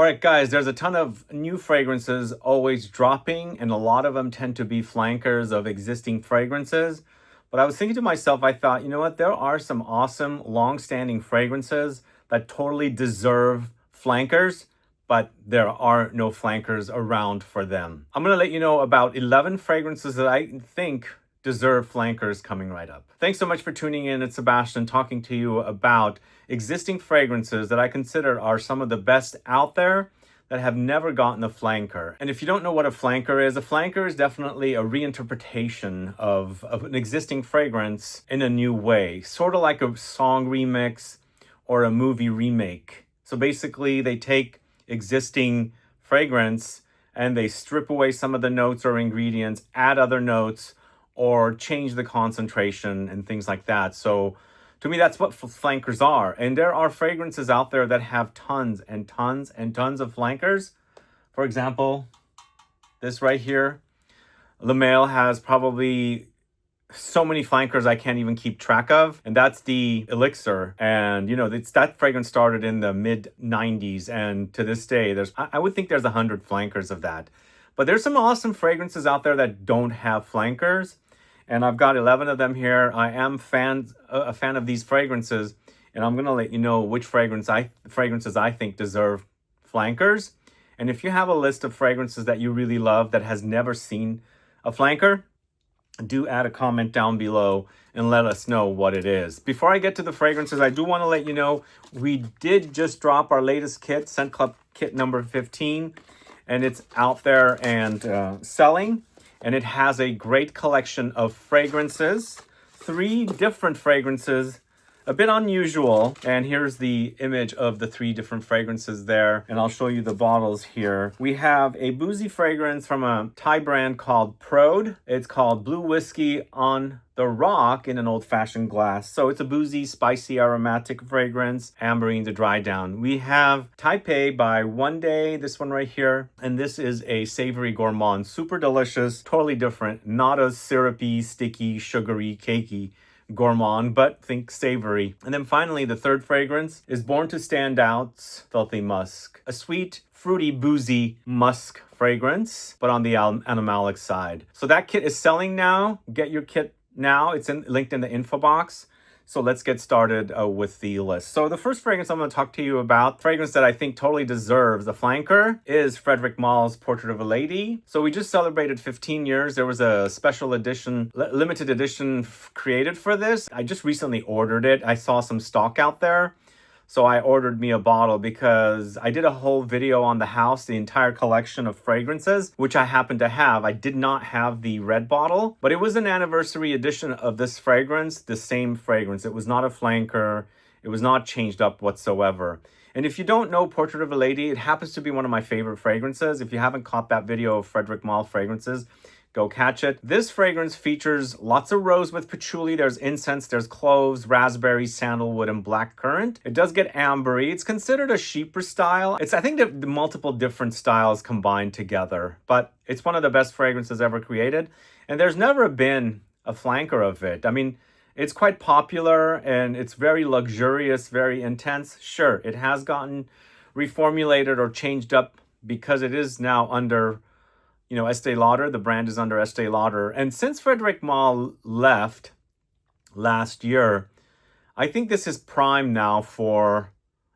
All right, guys, there's a ton of new fragrances always dropping, and a lot of them tend to be flankers of existing fragrances. But I was thinking to myself, I thought, you know what? There are some awesome, long-standing fragrances that totally deserve flankers, but there are no flankers around for them. I'm going to let you know about 11 fragrances that I think deserve flankers coming right up. Thanks so much for tuning in. It's Sebastian talking to you about existing fragrances that I consider are some of the best out there that have never gotten a flanker. And if you don't know what a flanker is definitely a reinterpretation of an existing fragrance in a new way, sort of like a song remix or a movie remake. So basically they take existing fragrance and they strip away some of the notes or ingredients, add other notes, or change the concentration and things like that. So to me, that's what flankers are. And there are fragrances out there that have tons and tons and tons of flankers. For example, this right here, MALLE has probably so many flankers I can't even keep track of. And that's the Elixir. And you know, that fragrance started in the mid 90s. And to this day, I would think there's 100 flankers of that. But there's some awesome fragrances out there that don't have flankers. And I've got 11 of them here. I am a fan of these fragrances. And I'm going to let you know which fragrances I think deserve flankers. And if you have a list of fragrances that you really love that has never seen a flanker, do add a comment down below and let us know what it is. Before I get to the fragrances, I do want to let you know we did just drop our latest kit, Scent Club Kit number 15. And it's out there and selling. And it has a great collection of fragrances, 3 different fragrances, a bit unusual. And here's the image of the 3 different fragrances there. And I'll show you the bottles here. We have a boozy fragrance from a Thai brand called Prode. It's called Blue Whiskey on the Rock in an old-fashioned glass. So it's a boozy, spicy, aromatic fragrance, amberine to dry down. We have Taipei by One Day, this one right here. And this is a savory gourmand, super delicious, totally different, not a syrupy, sticky, sugary, cakey gourmand, but think savory. And then finally, the 3rd fragrance is Born to Stand Out's Filthy Musk, a sweet, fruity, boozy musk fragrance, but on the animalic side. So that kit is selling now. Get your kit now. It's linked in the info box. So let's get started with the list. So the first fragrance I'm going to talk to you about, fragrance that I think totally deserves a flanker, is Frédéric Malle's Portrait of a Lady. So we just celebrated 15 years. There was a special edition, limited edition created for this. I just recently ordered it. I saw some stock out there. So I ordered me a bottle because I did a whole video on the house, the entire collection of fragrances, which I happen to have. I did not have the red bottle, but it was an anniversary edition of this fragrance, the same fragrance. It was not a flanker. It was not changed up whatsoever. And if you don't know Portrait of a Lady, it happens to be one of my favorite fragrances. If you haven't caught that video of Frédéric Malle fragrances, go catch it. This fragrance features lots of rose with patchouli. There's incense, there's cloves, raspberry, sandalwood, and blackcurrant. It does get ambery. It's considered a chypre style. I think the multiple different styles combined together, but it's one of the best fragrances ever created. And there's never been a flanker of it. I mean, it's quite popular and it's very luxurious, very intense. Sure, it has gotten reformulated or changed up because it is now under, you know, Estée Lauder. The brand is under Estée Lauder. And since Frédéric Malle left last year, I think this is prime now for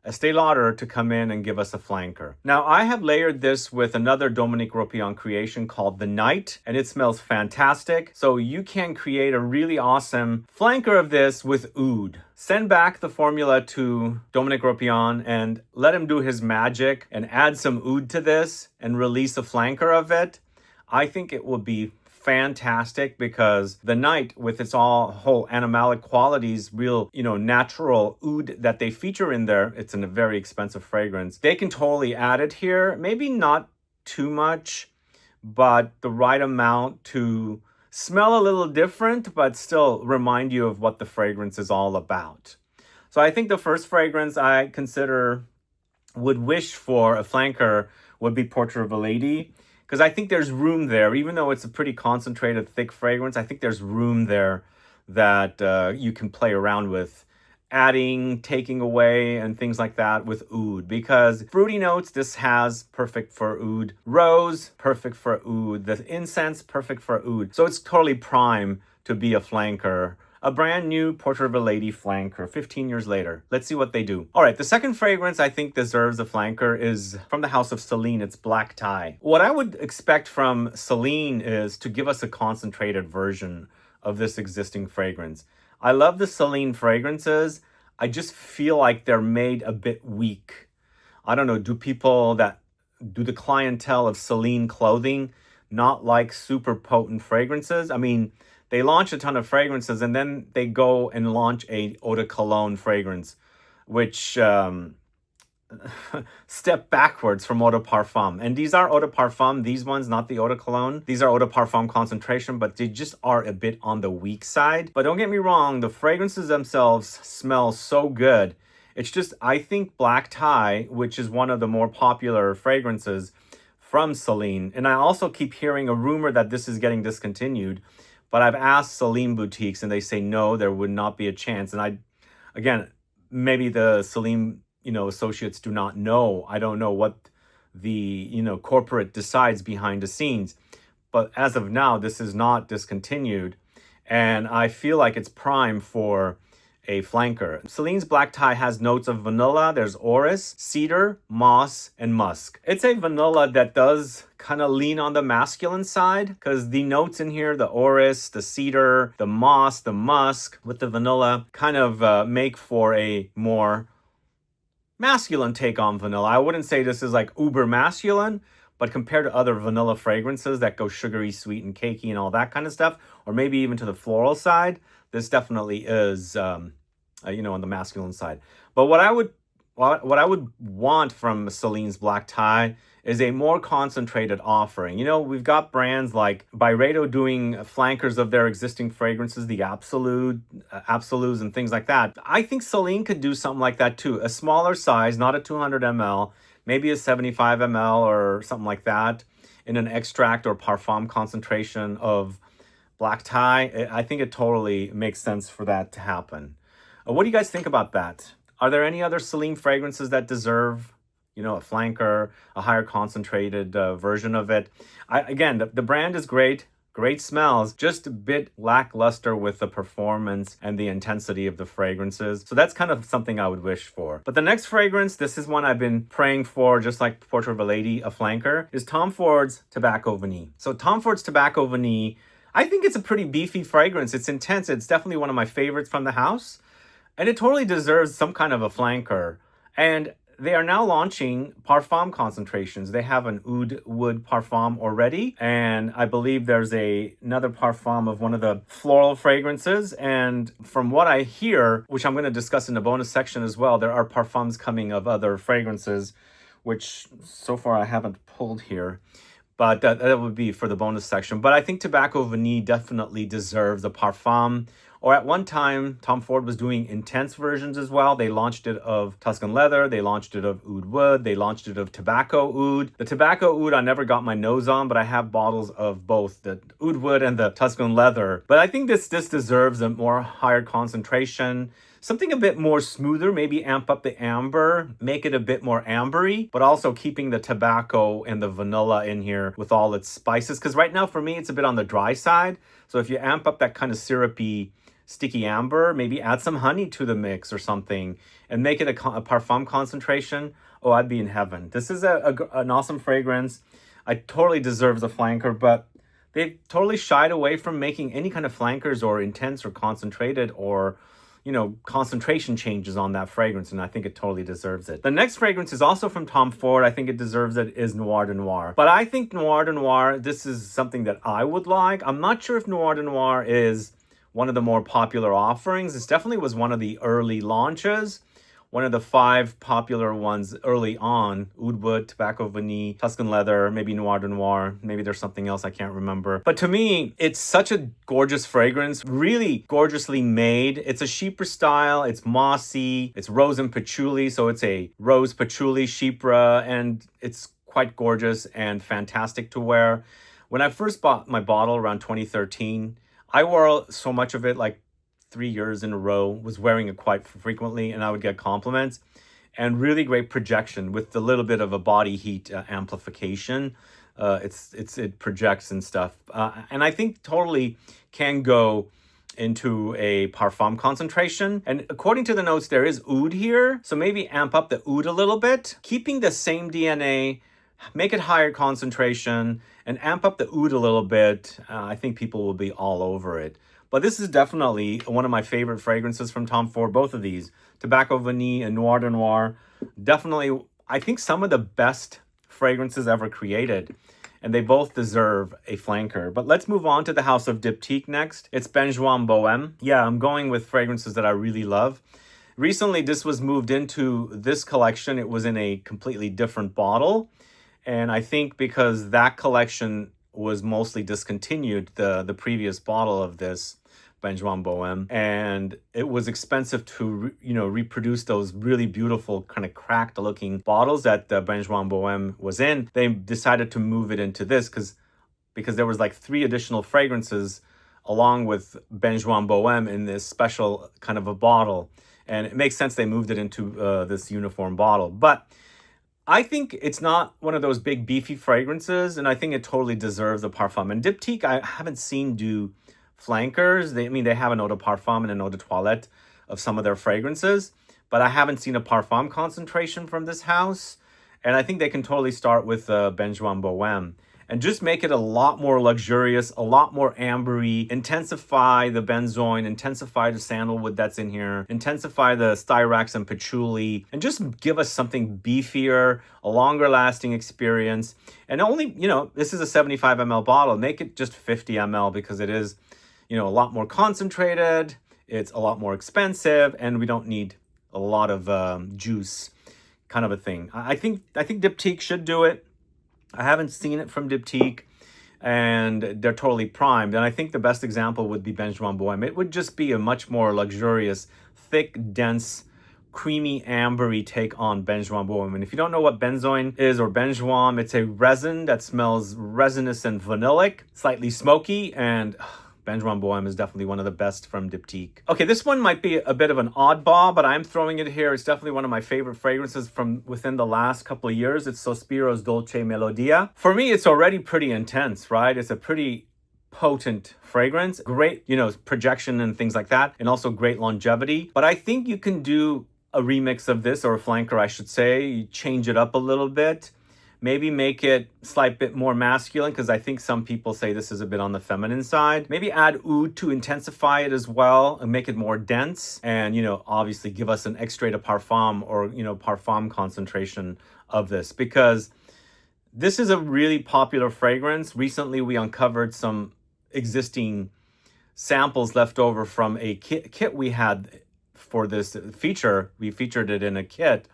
Estée Lauder to come in and give us a flanker. Now, I have layered this with another Dominique Ropion creation called The Night, and it smells fantastic. So you can create a really awesome flanker of this with oud. Send back the formula to Dominique Ropion and let him do his magic and add some oud to this and release a flanker of it. I think it will be fantastic because The Night, with its whole animalic qualities, real, you know, natural oud that they feature in there, it's in a very expensive fragrance. They can totally add it here. Maybe not too much, but the right amount to smell a little different, but still remind you of what the fragrance is all about. So I think the first fragrance I consider would wish for a flanker would be Portrait of a Lady. Because I think there's room there, even though it's a pretty concentrated, thick fragrance. I think there's room there that you can play around with adding, taking away, and things like that with oud, because fruity notes, this has perfect for oud. Rose, perfect for oud. The incense, perfect for oud. So it's totally prime to be a flanker. A brand new Portrait of a Lady flanker 15 years later. Let's see what they do. All right, the second fragrance I think deserves a flanker is from the house of CELINE. It's Black Tie. What I would expect from CELINE is to give us a concentrated version of this existing fragrance. I love the CELINE fragrances. I just feel like they're made a bit weak. I don't know, do the clientele of CELINE clothing not like super potent fragrances? I mean, they launch a ton of fragrances and then they go and launch a eau de cologne fragrance, which step backwards from eau de parfum. And these are eau de parfum, these ones, not the eau de cologne. These are eau de parfum concentration, but they just are a bit on the weak side. But don't get me wrong, the fragrances themselves smell so good. It's just, I think Black Tie, which is one of the more popular fragrances from CELINE, and I also keep hearing a rumor that this is getting discontinued, but I've asked CELINE boutiques and they say no, there would not be a chance. And again, maybe the CELINE, associates do not know. I don't know what the, corporate decides behind the scenes. But as of now, this is not discontinued. And I feel like it's prime for a flanker. CELINE's Black Tie has notes of vanilla. There's Orris, Cedar, Moss, and Musk. It's a vanilla that does kind of lean on the masculine side, because the notes in here, the Orris, the Cedar, the Moss, the Musk, with the vanilla, kind of make for a more masculine take on vanilla. I wouldn't say this is like uber masculine, but compared to other vanilla fragrances that go sugary, sweet, and cakey and all that kind of stuff, or maybe even to the floral side, this definitely is, on the masculine side. But what I would want from CELINE's Black Tie is a more concentrated offering. We've got brands like Byredo doing flankers of their existing fragrances, the Absolutes and things like that. I think CELINE could do something like that too. A smaller size, not a 200 ml, maybe a 75 ml or something like that, in an extract or parfum concentration of Black Tie. I think it totally makes sense for that to happen. What do you guys think about that? Are there any other CELINE fragrances that deserve, a flanker, a higher concentrated version of it? Again, the brand is great smells, just a bit lackluster with the performance and the intensity of the fragrances. So that's kind of something I would wish for. But the next fragrance, this is one I've been praying for, just like Portrait of a Lady, a flanker, is Tom Ford's Tobacco Vanille. So Tom Ford's Tobacco Vanille, I think it's a pretty beefy fragrance. It's intense. It's definitely one of my favorites from the house. And it totally deserves some kind of a flanker. And they are now launching parfum concentrations. They have an oud wood parfum already. And I believe there's another parfum of one of the floral fragrances. And from what I hear, which I'm going to discuss in the bonus section as well, there are parfums coming of other fragrances, which so far I haven't pulled here. But that would be for the bonus section. But I think Tobacco Vanille definitely deserves a parfum. Or at one time, Tom Ford was doing intense versions as well. They launched it of Tuscan Leather. They launched it of Oud Wood. They launched it of Tobacco Oud. The Tobacco Oud I never got my nose on, but I have bottles of both the Oud Wood and the Tuscan Leather. But I think this deserves a more higher concentration. Something a bit more smoother, maybe amp up the amber, make it a bit more ambery, but also keeping the tobacco and the vanilla in here with all its spices. Because right now, for me, it's a bit on the dry side. So if you amp up that kind of syrupy, sticky amber, maybe add some honey to the mix or something and make it a parfum concentration. Oh, I'd be in heaven. This is an awesome fragrance. I totally deserves a flanker, but they've totally shied away from making any kind of flankers or intense or concentrated or concentration changes on that fragrance, and I think it totally deserves it. The next fragrance is also from Tom Ford. I think it deserves it, is Noir de Noir. But I think Noir de Noir, this is something that I would like. I'm not sure if Noir de Noir is one of the more popular offerings. This definitely was one of the early launches. One of the 5 popular ones early on: Oud Wood, Tobacco Vanille, Tuscan Leather, maybe Noir de Noir. Maybe there's something else I can't remember. But to me, it's such a gorgeous fragrance, really gorgeously made. It's a chypre style, it's mossy, it's rose and patchouli, so it's a rose patchouli chypre, and it's quite gorgeous and fantastic to wear. When I first bought my bottle around 2013, I wore so much of it, like 3 years in a row, was wearing it quite frequently, and I would get compliments. And really great projection with a little bit of a body heat amplification. It projects and stuff. And I think totally can go into a parfum concentration. And according to the notes, there is oud here. So maybe amp up the oud a little bit, keeping the same DNA, make it higher concentration, and amp up the oud a little bit. I think people will be all over it. But this is definitely one of my favorite fragrances from Tom Ford, both of these. Tobacco Vanille and Noir de Noir. Definitely, I think some of the best fragrances ever created. And they both deserve a flanker. But let's move on to the house of Diptyque next. It's BENJOIN Bohème. Yeah, I'm going with fragrances that I really love. Recently, this was moved into this collection. It was in a completely different bottle. And I think because that collection was mostly discontinued, the previous bottle of this BENJOIN Bohème, and it was expensive to reproduce those really beautiful kind of cracked looking bottles that the BENJOIN Bohème was in. They decided to move it into this because there was like 3 additional fragrances along with BENJOIN Bohème in this special kind of a bottle, and it makes sense they moved it into this uniform bottle. But I think it's not one of those big beefy fragrances, and I think it totally deserves a parfum. And Diptyque, I haven't seen do flankers. They have an eau de parfum and an eau de toilette of some of their fragrances, but I haven't seen a parfum concentration from this house. And I think they can totally start with BENJOIN Bohème and just make it a lot more luxurious, a lot more ambery, intensify the benzoin, intensify the sandalwood that's in here, intensify the Styrax and patchouli, and just give us something beefier, a longer lasting experience. And only, this is a 75 ml bottle. Make it just 50 ml because it is, a lot more concentrated, it's a lot more expensive, and we don't need a lot of juice kind of a thing. I think Diptyque should do it. I haven't seen it from Diptyque, and they're totally primed. And I think the best example would be BENJOIN Bohème. It would just be a much more luxurious, thick, dense, creamy, ambery take on BENJOIN Bohème. And if you don't know what benzoin is or benjoin, it's a resin that smells resinous and vanillic, slightly smoky, and BENJOIN Bohème is definitely one of the best from Diptyque. Okay, this one might be a bit of an oddball, but I'm throwing it here. It's definitely one of my favorite fragrances from within the last couple of years. It's Sospiro's Dolce Melodia. For me, it's already pretty intense, right? It's a pretty potent fragrance. Great, projection and things like that, and also great longevity. But I think you can do a remix of this, or a flanker, I should say. You change it up a little bit. Maybe make it a slight bit more masculine, because I think some people say this is a bit on the feminine side. Maybe add oud to intensify it as well and make it more dense. And, obviously give us an extrait de parfum or, parfum concentration of this, because this is a really popular fragrance. Recently, we uncovered some existing samples left over from a kit we had for this feature. We featured it in a kit,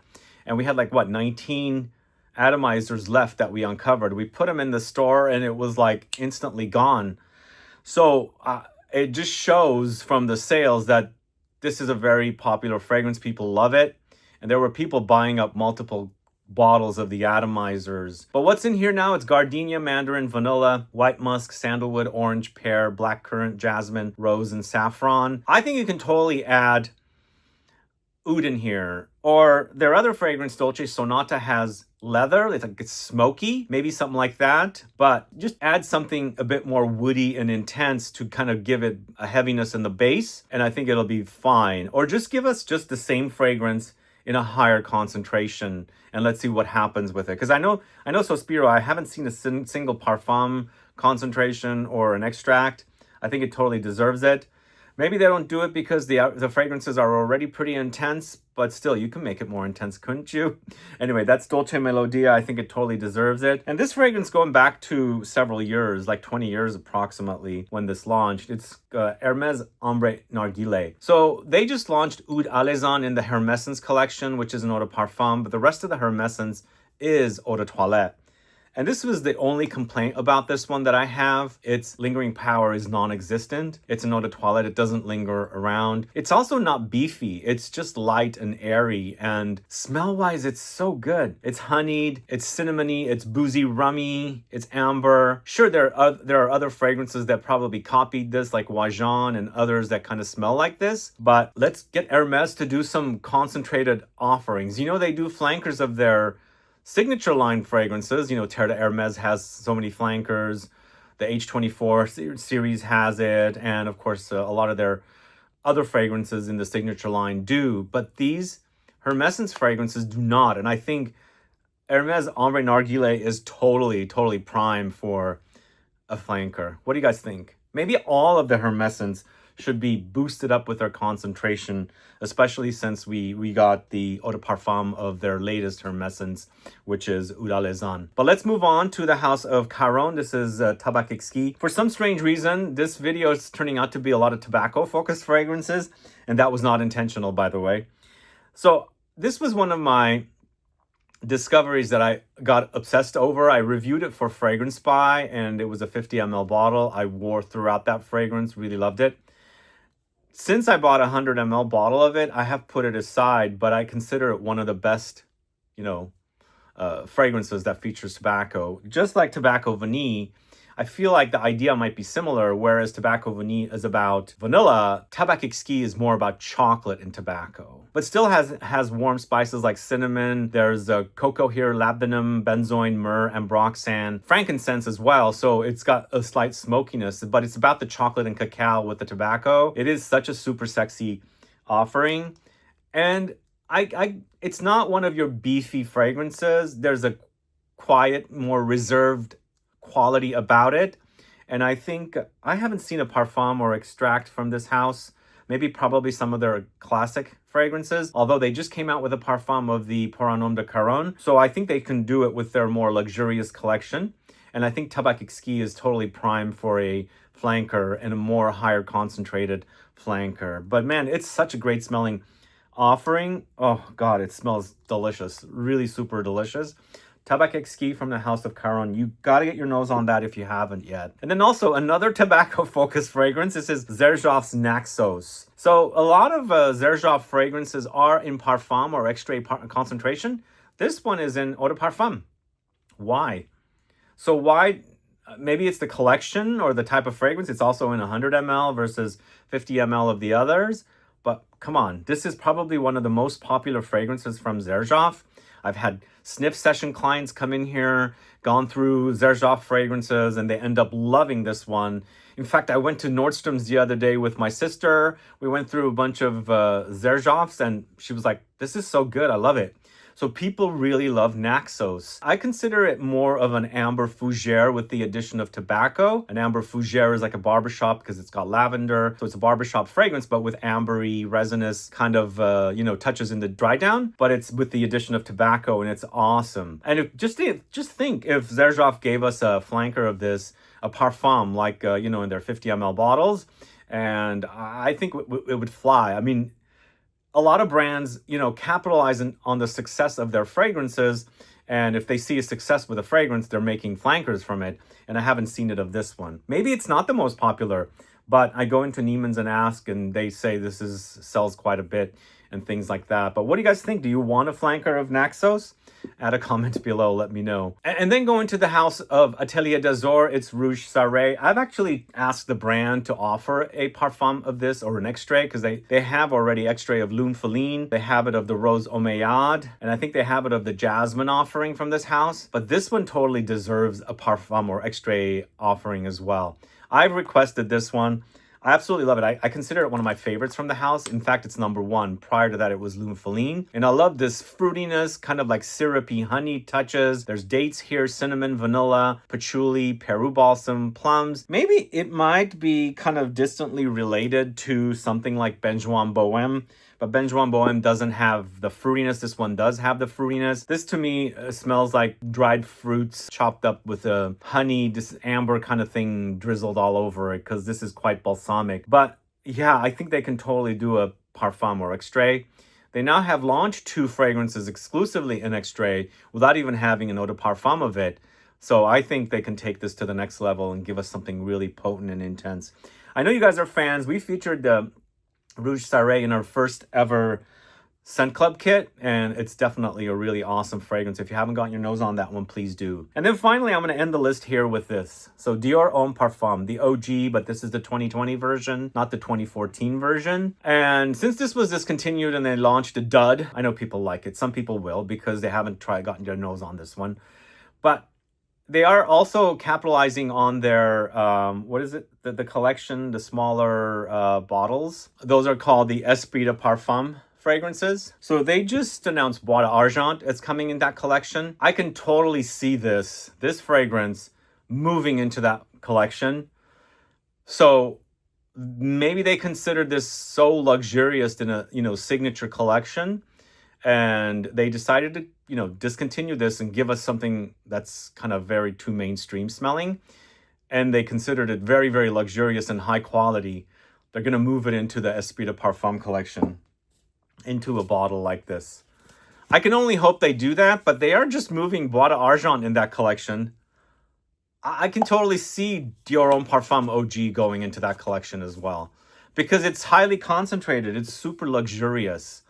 and we had 19 atomizers left that we uncovered. We put them in the store and it was instantly gone. So it just shows from the sales that this is a very popular fragrance. People love it. And there were people buying up multiple bottles of the atomizers. But what's in here now? It's Gardenia, Mandarin, Vanilla, White Musk, Sandalwood, Orange, Pear, Blackcurrant, Jasmine, Rose, and Saffron. I think you can totally add oud in here. Or their other fragrance, Dolce Sonata, has leather. It's smoky, maybe something like that. But just add something a bit more woody and intense to kind of give it a heaviness in the base, and I think it'll be fine. Or just give us just the same fragrance in a higher concentration, and let's see what happens with it. Because I know Sospiro, I haven't seen a single parfum concentration or an extract. I think it totally deserves it. Maybe they don't do it because the fragrances are already pretty intense, but still, you can make it more intense, couldn't you? Anyway, that's Dolce Melodia. I think it totally deserves it. And this fragrance going back to several years, 20 years approximately, when this launched. It's Hermès Ombre Narguilé. So they just launched Oud Alezan in the Hermescence collection, which is an eau de parfum, but the rest of the Hermescence is eau de toilette. And this was the only complaint about this one that I have. Its lingering power is non-existent. It's an eau de toilette. It doesn't linger around. It's also not beefy. It's just light and airy. And smell-wise, it's so good. It's honeyed. It's cinnamony. It's boozy rummy. It's amber. Sure, there are other fragrances that probably copied this, like Wajan and others that kind of smell like this. But let's get Hermes to do some concentrated offerings. You know, they do flankers of their signature line fragrances. You know, Terre de Hermes has so many flankers. The H24 series has it. And of course, a lot of their other fragrances in the signature line do. But these Hermescence fragrances do not. And I think Hermes Ambre Narguilé is totally prime for a flanker. What do you guys think? Maybe all of the Hermescence should be boosted up with their concentration, especially since we got the eau de parfum of their latest Hermescence, which is Oud Alezan. But let's move on to the house of Caron. This is Tabac Exquis. For some strange reason, this video is turning out to be a lot of tobacco-focused fragrances, and that was not intentional, by the way. So this was one of my discoveries that I got obsessed over. I reviewed it for Fragrance Spy, and it was a 50 ml bottle. I wore throughout that fragrance, really loved it. Since I bought a 100 ml bottle of it, I have put it aside, but I consider it one of the best, you know, fragrances that features tobacco. Just like Tobacco Vanille, I feel like the idea might be similar, whereas Tobacco Vanille is about vanilla, Tabac Exquis is more about chocolate and tobacco. But still has warm spices like cinnamon, there's cocoa here, labdanum, benzoin, myrrh, ambroxan, frankincense as well, so it's got a slight smokiness, but it's about the chocolate and cacao with the tobacco. It is such a super sexy offering, and it's not one of your beefy fragrances. There's a quiet, more reserved quality about it, and I think I haven't seen a parfum or extract from this house. Maybe probably some of their classic fragrances, although they just came out with a parfum of the Pour un Homme de Caron, so I think they can do it with their more luxurious collection. And I think Tabac Exquis is totally prime for a flanker and a more higher concentrated flanker. But man, it's such a great smelling offering. Oh god, it smells delicious, really super delicious. Tabac Exquis from the House of Caron. You gotta get your nose on that if you haven't yet. And then also another tobacco-focused fragrance. This is Xerjoff's Naxos. So a lot of Xerjoff fragrances are in parfum or extrait concentration. This one is in eau de parfum. Why? So why? Maybe it's the collection or the type of fragrance. It's also in 100 ml versus 50 ml of the others. But come on, this is probably one of the most popular fragrances from Xerjoff. I've had sniff session clients come in here, gone through Xerjoff fragrances, and they end up loving this one. In fact, I went to Nordstrom's the other day with my sister. We went through a bunch of Xerjoffs, and she was like, this is so good, I love it. So people really love Naxos. I consider it more of an amber fougere with the addition of tobacco. An amber fougere is like a barbershop because it's got lavender. So it's a barbershop fragrance, but with ambery, resinous kind of, touches in the dry down. But it's with the addition of tobacco, and it's awesome. And just think if Xerjoff gave us a flanker of this, a parfum, like, in their 50 ml bottles, and I think it would fly. I mean, a lot of brands, capitalize on the success of their fragrances. And if they see a success with a fragrance, they're making flankers from it. And I haven't seen it of this one. Maybe it's not the most popular, but I go into Neiman's and ask, and they say this sells quite a bit and things like that. But what do you guys think? Do you want a flanker of Naxos? Add a comment below, let me know. And then going to the house of Atelier d'Azur, it's Rouge Sarré. I've actually asked the brand to offer a parfum of this or an extrait, because they have already extrait of Lune Feline. They have it of the Rose Omeillade, and I think they have it of the Jasmine offering from this house. But this one totally deserves a parfum or extrait offering as well. I've requested this one. I absolutely love it. I consider it one of my favorites from the house. In fact, it's number one. Prior to that, it was Lune Feline. And I love this fruitiness, kind of like syrupy honey touches. There's dates here, cinnamon, vanilla, patchouli, Peru balsam, plums. Maybe it might be kind of distantly related to something like Benjoin Boheme. But Benjoin Boheme doesn't have the fruitiness. This one does have the fruitiness. This to me smells like dried fruits chopped up with a honey, this amber kind of thing drizzled all over it, because this is quite balsamic. But yeah, I think they can totally do a parfum or extrait. They now have launched 2 fragrances exclusively in extrait without even having an eau de parfum of it. So I think they can take this to the next level and give us something really potent and intense. I know you guys are fans. We featured the Rouge Sarre in our first ever Scent Club kit, and it's definitely a really awesome fragrance. If you haven't gotten your nose on that one, please do. And then finally, I'm going to end the list here with this. So Dior Homme Parfum, the OG, but this is the 2020 version, not the 2014 version. And since this was discontinued and they launched a dud, I know people like it. Some people will because they haven't gotten their nose on this one. But they are also capitalizing on their, what is it? The collection, the smaller bottles. Those are called the Esprit de Parfum fragrances. So they just announced Bois d'Argent is coming in that collection. I can totally see this fragrance moving into that collection. So maybe they considered this so luxurious in a, signature collection, and they decided to, discontinue this and give us something that's kind of very too mainstream smelling. And they considered it very, very luxurious and high quality. They're going to move it into the Esprit de Parfum collection, into a bottle like this. I can only hope they do that, but they are just moving Bois d'Argent in that collection. I can totally see Dior Homme Parfum OG going into that collection as well, because it's highly concentrated. It's super luxurious.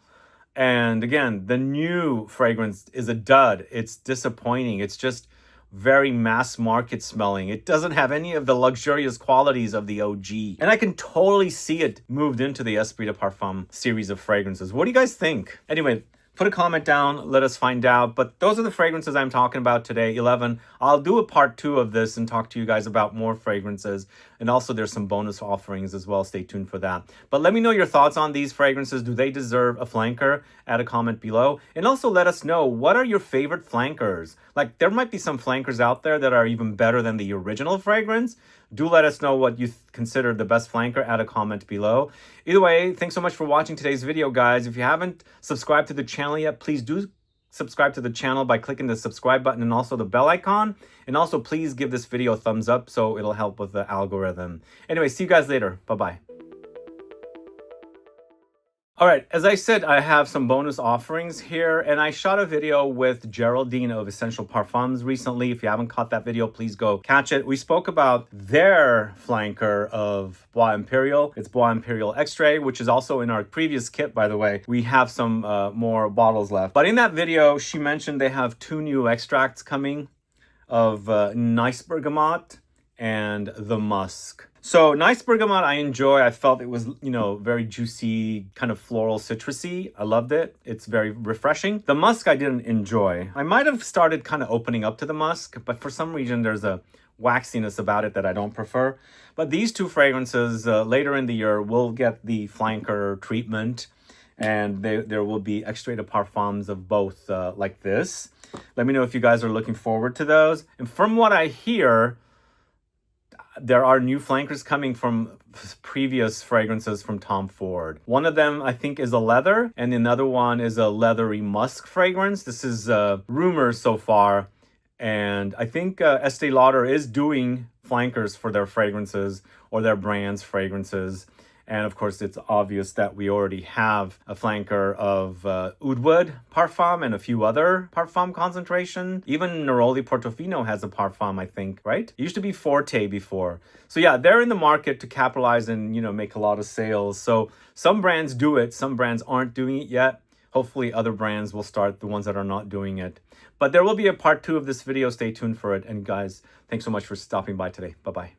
And again, the new fragrance is a dud. It's disappointing. It's just very mass market smelling. It doesn't have any of the luxurious qualities of the OG. And I can totally see it moved into the Esprit de Parfum series of fragrances. What do you guys think? Anyway, put a comment down, let us find out. But those are the fragrances I'm talking about today, 11. I'll do a part 2 of this and talk to you guys about more fragrances. And also there's some bonus offerings as well. Stay tuned for that. But let me know your thoughts on these fragrances. Do they deserve a flanker? Add a comment below. And also let us know, what are your favorite flankers? Like, there might be some flankers out there that are even better than the original fragrance. Do let us know what you consider the best flanker. Add a comment below. Either way, thanks so much for watching today's video, guys. If you haven't subscribed to the channel yet, please do subscribe to the channel by clicking the subscribe button and also the bell icon. And also, please give this video a thumbs up so it'll help with the algorithm. Anyway, see you guys later. Bye-bye. All right, as I said, I have some bonus offerings here, and I shot a video with Geraldine of Essential Parfums recently. If you haven't caught that video, please go catch it. We spoke about their flanker of Bois Imperial. It's Bois Imperial Extrait, which is also in our previous kit, by the way. We have some more bottles left. But in that video, she mentioned they have 2 new extracts coming of Nice Bergamot and the Musk. So Nice Bergamot I enjoy. I felt it was, very juicy, kind of floral citrusy. I loved it. It's very refreshing. The Musk I didn't enjoy. I might have started kind of opening up to the Musk, but for some reason there's a waxiness about it that I don't prefer. But these 2 fragrances later in the year will get the flanker treatment, and there will be extrait de parfums of both like this. Let me know if you guys are looking forward to those. And from what I hear, there are new flankers coming from previous fragrances from Tom Ford. One of them, I think, is a leather, and another one is a leathery musk fragrance. This is rumors so far, and I think Estee Lauder is doing flankers for their fragrances or their brand's fragrances. And of course, it's obvious that we already have a flanker of Oud Wood Parfum and a few other Parfum concentration. Even Neroli Portofino has a Parfum, I think, right? It used to be Forte before. So yeah, they're in the market to capitalize and, make a lot of sales. So some brands do it, some brands aren't doing it yet. Hopefully other brands will start, the ones that are not doing it. But there will be a part 2 of this video. Stay tuned for it. And guys, thanks so much for stopping by today. Bye-bye.